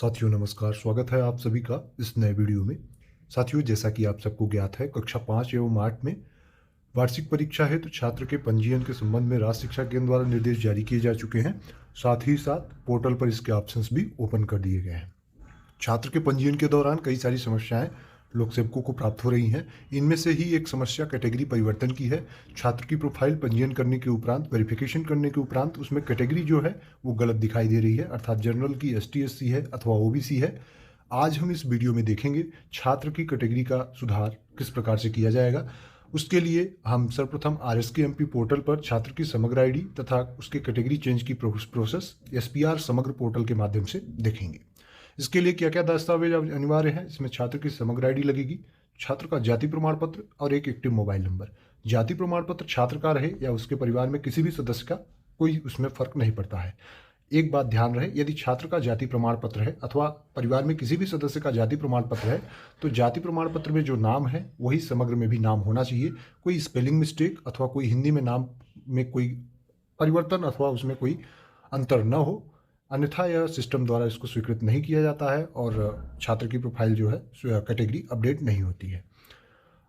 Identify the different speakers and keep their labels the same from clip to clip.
Speaker 1: साथियों नमस्कार, स्वागत है आप सभी का इस नए वीडियो में। साथियों, जैसा कि आप सबको ज्ञात है, कक्षा 5 एवं 8 में वार्षिक परीक्षा है तो छात्र के पंजीयन के संबंध में राज्य शिक्षा केंद्र द्वारा निर्देश जारी किए जा चुके हैं। साथ ही साथ पोर्टल पर इसके ऑप्शंस भी ओपन कर दिए गए हैं। छात्र के पंजीयन के दौरान कई सारी समस्याएं लोक सेवकों को प्राप्त हो रही हैं। इनमें से ही एक समस्या कैटेगरी परिवर्तन की है। छात्र की प्रोफाइल पंजीयन करने के उपरांत, वेरिफिकेशन करने के उपरांत उसमें कैटेगरी जो है वो गलत दिखाई दे रही है, अर्थात जनरल की ST SC है अथवा OBC है। आज हम इस वीडियो में देखेंगे छात्र की कैटेगरी का सुधार किस प्रकार से किया जाएगा। उसके लिए हम सर्वप्रथम RSK-MP पोर्टल पर छात्र की समग्र ID तथा उसके कैटेगरी चेंज की प्रोसेस SPR समग्र पोर्टल के माध्यम से देखेंगे। इसके लिए क्या क्या दस्तावेज अनिवार्य है। इसमें छात्र की समग्र ID लगेगी, छात्र का जाति प्रमाण पत्र और एक एक्टिव मोबाइल नंबर। जाति प्रमाण पत्र छात्र का रहे या उसके परिवार में किसी भी सदस्य का, कोई उसमें फर्क नहीं पड़ता है। एक बात ध्यान रहे, यदि छात्र का जाति प्रमाण पत्र है अथवा परिवार में किसी भी सदस्य का जाति प्रमाण पत्र है तो जाति प्रमाण पत्र में जो नाम है वही समग्र में भी नाम होना चाहिए। कोई स्पेलिंग मिस्टेक अथवा कोई हिंदी में नाम में कोई परिवर्तन अथवा उसमें कोई अंतर न हो, अन्यथा यह सिस्टम द्वारा इसको स्वीकृत नहीं किया जाता है और छात्र की प्रोफाइल जो है कैटेगरी अपडेट नहीं होती है।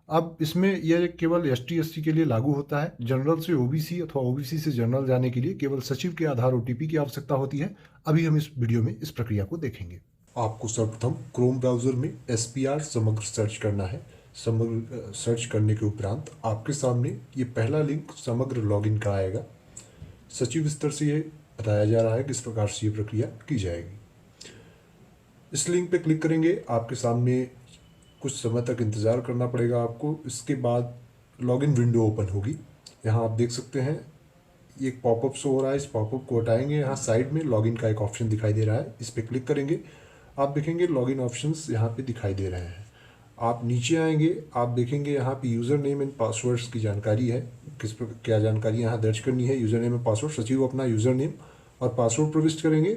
Speaker 1: अब इसमें यह केवल ST SC के लिए लागू होता है। जनरल से OBC अथवा OBC से जनरल जाने के लिए केवल सचिव के आधार OTP की आवश्यकता होती है। अभी हम इस वीडियो में इस प्रक्रिया को देखेंगे। आपको सर्वप्रथम क्रोम ब्राउजर में SPR समग्र सर्च करना है। समग्र सर्च करने के उपरांत आपके सामने ये पहला लिंक समग्र लॉगिन का आएगा। सचिव स्तर से ये बताया जा रहा है किस प्रकार से ये प्रक्रिया की जाएगी। इस लिंक पे क्लिक करेंगे, आपके सामने कुछ समय तक इंतज़ार करना पड़ेगा आपको। इसके बाद लॉगिन विंडो ओपन होगी। यहाँ आप देख सकते हैं ये एक पॉपअप शो हो रहा है। इस पॉपअप को हटाएंगे। यहाँ साइड में लॉगिन का एक ऑप्शन दिखाई दे रहा है, इस पर क्लिक करेंगे। आप देखेंगे लॉगिन ऑप्शंस यहाँ पे दिखाई दे रहे हैं। आप नीचे आएंगे, आप देखेंगे यहाँ पे यूज़र नेम एंड पासवर्ड्स की जानकारी है, क्या जानकारी यहाँ दर्ज करनी है। यूज़र नेम एंड पासवर्ड, सचिव अपना यूज़र नेम और पासवर्ड प्रविष्ट करेंगे।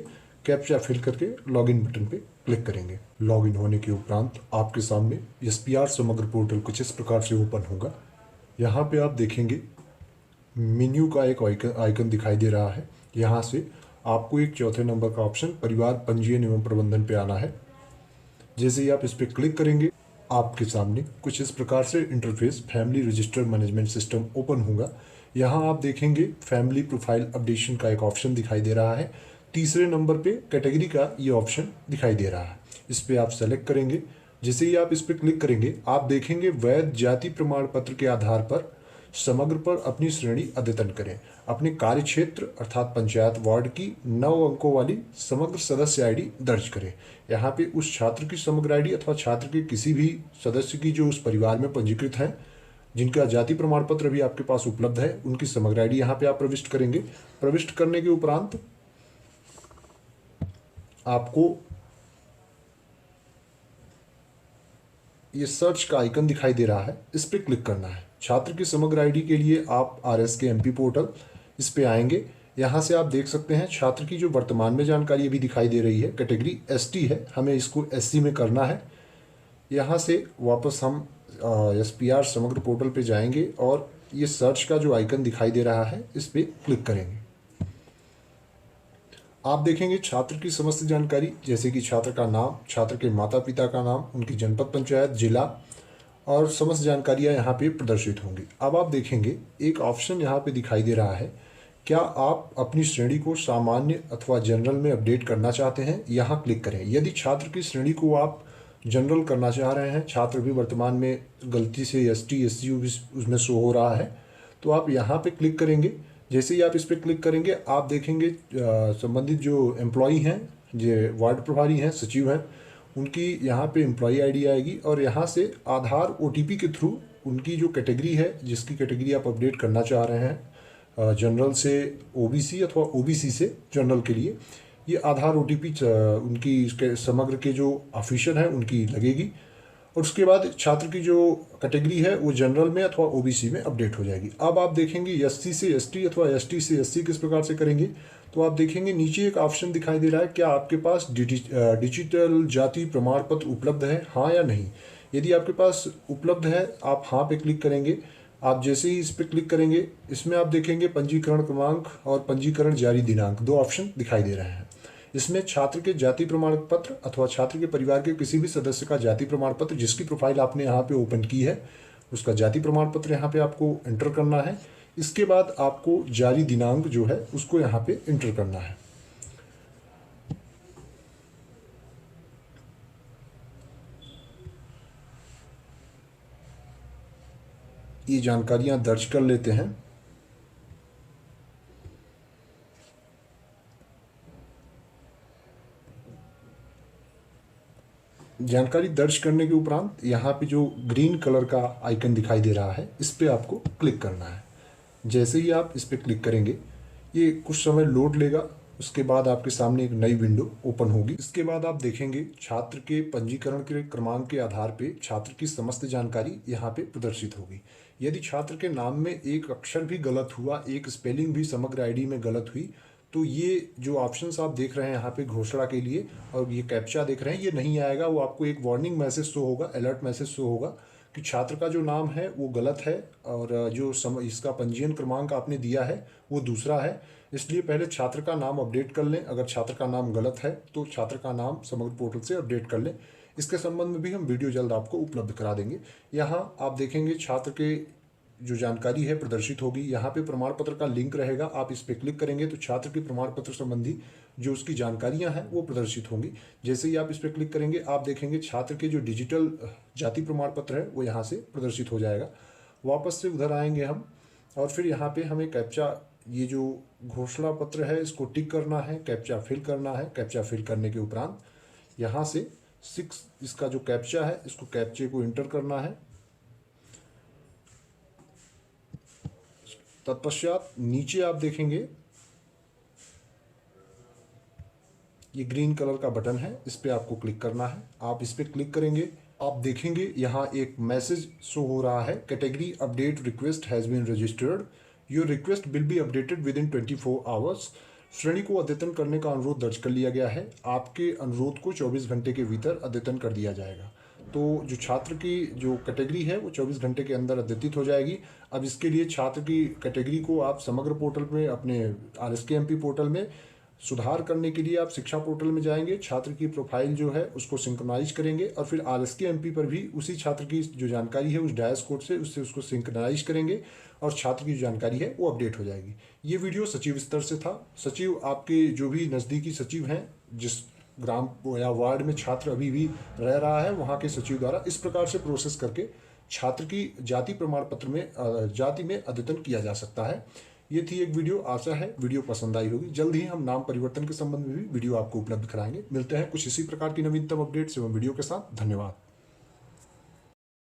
Speaker 1: कैप्चा फिल करके लॉगिन बटन पे क्लिक करेंगे। लॉगिन होने के उपरांत आपके सामने SPR समग्र पोर्टल कुछ इस प्रकार से ओपन होगा। यहाँ पे आप देखेंगे मेन्यू का एक आइकन दिखाई दे रहा है। यहाँ से आपको एक चौथे नंबर का ऑप्शन परिवार पंजीयन एवं प्रबंधन पे आना है। जैसे ही आप इस पर क्लिक करेंगे, आपके सामने कुछ इस प्रकार से interface family register management system open होगा। यहाँ आप देखेंगे फैमिली प्रोफाइल अपडेशन का एक ऑप्शन दिखाई दे रहा है। तीसरे नंबर पे कैटेगरी का ये ऑप्शन दिखाई दे रहा है, इस पर आप सेलेक्ट करेंगे। जैसे ही आप इस पर क्लिक करेंगे, आप देखेंगे वैध जाति प्रमाण पत्र के आधार पर समग्र पर अपनी श्रेणी अद्यतन करें। अपने कार्य क्षेत्र अर्थात पंचायत वार्ड की 9 अंकों वाली समग्र सदस्य ID दर्ज करें। यहाँ पे उस छात्र की समग्र ID अथवा छात्र के किसी भी सदस्य की जो उस परिवार में पंजीकृत हैं, जिनका जाति प्रमाण पत्र भी आपके पास उपलब्ध है, उनकी समग्र ID यहाँ पे आप प्रविष्ट करेंगे। प्रविष्ट करने के उपरांत आपको ये सर्च का आइकन दिखाई दे रहा है, इस पर क्लिक करना है। छात्र की समग्र ID के लिए आप RSK-MP पोर्टल इस पे आएंगे। यहाँ से आप देख सकते हैं छात्र की जो वर्तमान में जानकारी अभी दिखाई दे रही है, कैटेगरी ST है, हमें इसको SC में करना है। यहाँ से वापस हम SPR समग्र पोर्टल पे जाएंगे और ये सर्च का जो आइकन दिखाई दे रहा है, इस पर क्लिक करेंगे। आप देखेंगे छात्र की समस्त जानकारी, जैसे कि छात्र का नाम, छात्र के माता पिता का नाम, उनकी जनपद पंचायत, जिला और समस्त जानकारियां यहाँ पे प्रदर्शित होंगी। अब आप देखेंगे एक ऑप्शन यहाँ पे दिखाई दे रहा है, क्या आप अपनी श्रेणी को सामान्य अथवा जनरल में अपडेट करना चाहते हैं। यहाँ क्लिक करें। यदि छात्र की श्रेणी को आप जनरल करना चाह रहे हैं, छात्र भी वर्तमान में गलती से ST SC उसमें शो हो रहा है, तो आप यहाँ पे क्लिक करेंगे। जैसे ही आप इस पर क्लिक करेंगे, आप देखेंगे संबंधित जो एम्प्लॉई हैं, जो वार्ड प्रभारी हैं, सचिव हैं, उनकी यहाँ पे एम्प्लॉई ID आएगी और यहाँ से आधार OTP के थ्रू उनकी जो कैटेगरी है, जिसकी कैटेगरी आप अपडेट करना चाह रहे हैं, जनरल से OBC अथवा OBC से जनरल के लिए, ये आधार OTP उनकी समग्र के जो ऑफिसर हैं उनकी लगेगी और उसके बाद छात्र की जो कैटेगरी है वो जनरल में अथवा OBC में अपडेट हो जाएगी। अब आप देखेंगे SC से ST अथवा ST से SC किस प्रकार से करेंगे, तो आप देखेंगे नीचे एक ऑप्शन दिखाई दे रहा है, क्या आपके पास डिजिटल जाति प्रमाण पत्र उपलब्ध है, हाँ या नहीं। यदि आपके पास उपलब्ध है, आप हाँ पे क्लिक करेंगे। आप जैसे ही इस पर क्लिक करेंगे, इसमें आप देखेंगे पंजीकरण क्रमांक और पंजीकरण जारी दिनांक, दो ऑप्शन दिखाई दे रहे हैं। इसमें छात्र के जाति प्रमाण पत्र अथवा छात्र के परिवार के किसी भी सदस्य का जाति प्रमाण पत्र, जिसकी प्रोफाइल आपने यहाँ पे ओपन की है, उसका जाति प्रमाण पत्र यहाँ पे आपको एंटर करना है। इसके बाद आपको जारी दिनांक जो है उसको यहाँ पे एंटर करना है। ये जानकारियां दर्ज कर लेते हैं। जानकारी दर्ज करने के उपरांत यहाँ पे जो ग्रीन कलर का आइकन दिखाई दे रहा है, इस पे आपको क्लिक करना है। जैसे ही आप इस पे क्लिक करेंगे, ये कुछ समय लोड लेगा। उसके बाद आपके सामने एक नई विंडो ओपन होगी। इसके बाद आप देखेंगे छात्र के पंजीकरण के क्रमांक के आधार पे छात्र की समस्त जानकारी यहाँ पे प्रदर्शित होगी। यदि छात्र के नाम में एक अक्षर भी गलत हुआ, एक स्पेलिंग भी समग्र आईडी में गलत हुई, तो ये जो ऑप्शंस आप देख रहे हैं यहाँ पे घोषणा के लिए और ये कैप्चा देख रहे हैं, ये नहीं आएगा। वो आपको एक वार्निंग मैसेज शो होगा, अलर्ट मैसेज शो होगा कि छात्र का जो नाम है वो गलत है और जो इसका पंजीयन क्रमांक आपने दिया है वो दूसरा है। इसलिए पहले छात्र का नाम अपडेट कर लें। अगर छात्र का नाम गलत है तो छात्र का नाम समग्र पोर्टल से अपडेट कर लें। इसके संबंध में भी हम वीडियो जल्द आपको उपलब्ध करा देंगे। यहाँ आप देखेंगे छात्र के जो जानकारी है प्रदर्शित होगी। यहाँ पे प्रमाण पत्र का लिंक रहेगा, आप इस पर क्लिक करेंगे तो छात्र के प्रमाण पत्र संबंधी जो उसकी जानकारियाँ हैं वो प्रदर्शित होंगी। जैसे ही आप इस पर क्लिक करेंगे, आप देखेंगे छात्र के जो डिजिटल जाति प्रमाण पत्र है वो यहाँ से प्रदर्शित हो जाएगा। वापस से उधर आएंगे हम और फिर यहाँ पे हमें कैप्चा, ये जो घोषणा पत्र है इसको टिक करना है, कैप्चा फिल करना है। कैप्चा फिल करने के उपरांत यहाँ से 6 इसका जो कैप्चा है, इसको कैप्चे को इंटर करना है। तत्पश्चात नीचे आप देखेंगे ये ग्रीन कलर का बटन है, इस पे आपको क्लिक करना है। आप इस पे क्लिक करेंगे, आप देखेंगे यहाँ एक मैसेज शो हो रहा है, category update request has been registered, your request will be updated within 24 hours. श्रेणी को अद्यतन करने का अनुरोध दर्ज कर लिया गया है, आपके अनुरोध को 24 घंटे के भीतर अद्यतन कर दिया जाएगा। तो जो छात्र की जो कैटेगरी है वो 24 घंटे के अंदर अद्यतित हो जाएगी। अब इसके लिए छात्र की कैटेगरी को आप समग्र पोर्टल में, अपने RSKMP पोर्टल में सुधार करने के लिए आप शिक्षा पोर्टल में जाएंगे, छात्र की प्रोफाइल जो है उसको सिंक्रोनाइज करेंगे और फिर RSKMP पर भी उसी छात्र की जो जानकारी है उस डायस कोड से उससे उसको सिंक्रोनाइज करेंगे और छात्र की जो जानकारी है वो अपडेट हो जाएगी। ये वीडियो सचिव स्तर से था। सचिव आपके जो भी नज़दीकी सचिव हैं, जिस ग्राम या वार्ड में छात्र अभी भी रह रहा है, वहाँ के सचिव द्वारा इस प्रकार से प्रोसेस करके छात्र की जाति प्रमाण पत्र में जाति में अद्यतन किया जा सकता है। ये थी एक वीडियो, आशा है वीडियो पसंद आई होगी। जल्द ही हम नाम परिवर्तन के संबंध में भी वीडियो आपको उपलब्ध कराएंगे। मिलते हैं कुछ इसी प्रकार की नवीनतम अपडेट्स एवं वीडियो के साथ। धन्यवाद।